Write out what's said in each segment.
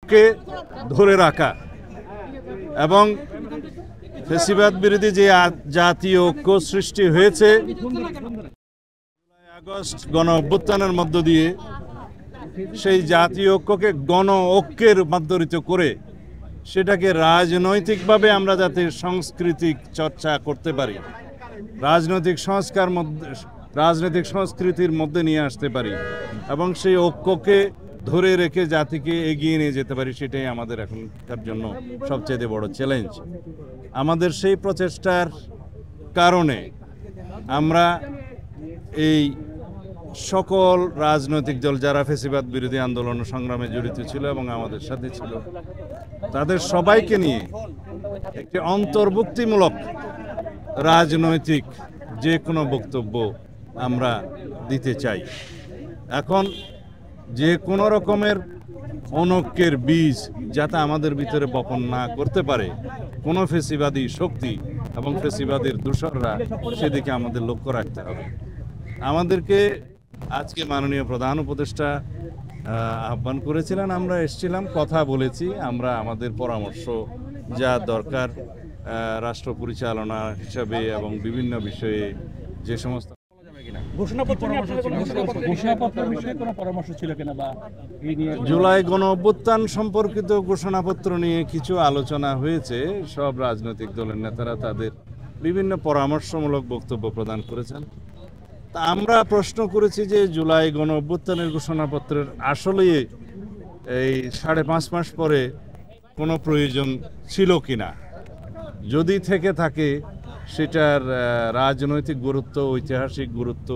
ঐক্যকে ধরে রাখা এবং ফ্যাসিবাদ বিরোধী যে জাতীয় ঐক্য সৃষ্টি হয়েছে আগস্ট গণ অভ্যুত্থানের মধ্য দিয়ে সেই জাতীয় ঐক্যকে গণ ঐক্যে রূপান্তরিত করে সেটাকে রাজনৈতিকভাবে আমরা যাতে সাংস্কৃতিক চর্চা করতে পারি, রাজনৈতিক সংস্কৃতির মধ্যে নিয়ে আসতে পারি এবং সেই ঐক্যকে ধরে রেখে জাতিকে এগিয়ে নিয়ে যেতে পারি, সেটাই আমাদের এখনকার জন্য সবচেয়ে বড় চ্যালেঞ্জ। আমাদের সেই প্রচেষ্টার কারণে আমরা এই সকল রাজনৈতিক দল যারা ফ্যাসিবাদ বিরোধী আন্দোলন সংগ্রামে জড়িত ছিল এবং আমাদের সাথে ছিল তাদের সবাইকে নিয়ে একটি অন্তর্ভুক্তিমূলক রাজনৈতিক যে কোনো বক্তব্য আমরা দিতে চাই। এখন যে কোনো রকমের অনৈক্যের বীজ যাতে আমাদের ভিতরে বপন না করতে পারে কোনো ফ্যাসিবাদী শক্তি এবং ফ্যাসিবাদের দূষররা, সেদিকে আমাদের লক্ষ্য রাখতে হবে। আমাদেরকে আজকে মাননীয় প্রধান উপদেষ্টা আহ্বান করেছিলেন, আমরা এসেছিলাম, কথা বলেছি। আমরা আমাদের পরামর্শ যা দরকার রাষ্ট্র পরিচালনা হিসাবে এবং বিভিন্ন বিষয়ে যে সমস্ত জুলাই গণ অভ্যুত্থান সম্পর্কিত ঘোষণাপত্র নিয়ে কিছু আলোচনা হয়েছে। সব রাজনৈতিক দলের নেতারা তাদের বিভিন্ন পরামর্শমূলক বক্তব্য প্রদান করেছেন। তা আমরা প্রশ্ন করেছি যে জুলাই গণ অভ্যুত্থানের ঘোষণাপত্রের আসলে এই 5.5 মাস পরে কোনো প্রয়োজন ছিল কিনা, যদি থেকে থাকে সেটার রাজনৈতিক গুরুত্ব, ঐতিহাসিক গুরুত্ব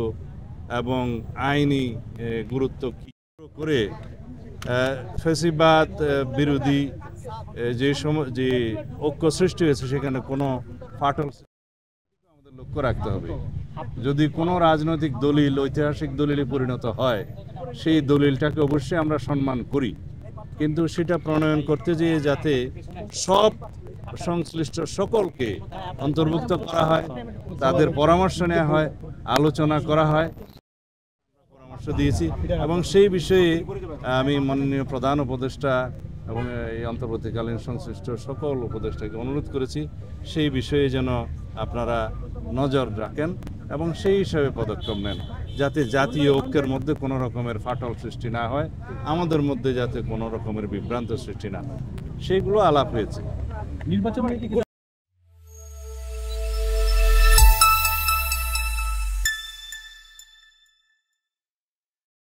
এবং আইনি গুরুত্ব কি করে ফ্যাসিবাদ বিরোধী যে ঐক্য সৃষ্টি হয়েছে সেখানে কোনো ফাটল আমাদের লক্ষ্য রাখতে হবে। যদি কোনো রাজনৈতিক দলিল ঐতিহাসিক দলিলে পরিণত হয় সেই দলিলটাকে অবশ্যই আমরা সম্মান করি, কিন্তু সেটা প্রণয়ন করতে যেয়ে যাতে সব সংশ্লিষ্ট সকলকে অন্তর্ভুক্ত করা হয়, তাদের পরামর্শ নেওয়া হয়, আলোচনা করা হয়, পরামর্শ দিয়েছি এবং সেই বিষয়ে আমি মাননীয় প্রধান উপদেষ্টা এবং এই অন্তর্বর্তীকালীন সংশ্লিষ্ট সকল উপদেষ্টাকে অনুরোধ করেছি সেই বিষয়ে যেন আপনারা নজর রাখেন এবং সেই হিসাবে পদক্ষেপ নেন, যাতে জাতীয় ঐক্যের মধ্যে কোনো রকমের ফাটল সৃষ্টি না হয়, আমাদের মধ্যে যাতে কোনো রকমের বিভ্রান্ত সৃষ্টি না হয়, সেইগুলো আলাপ হয়েছে। নির্বাচন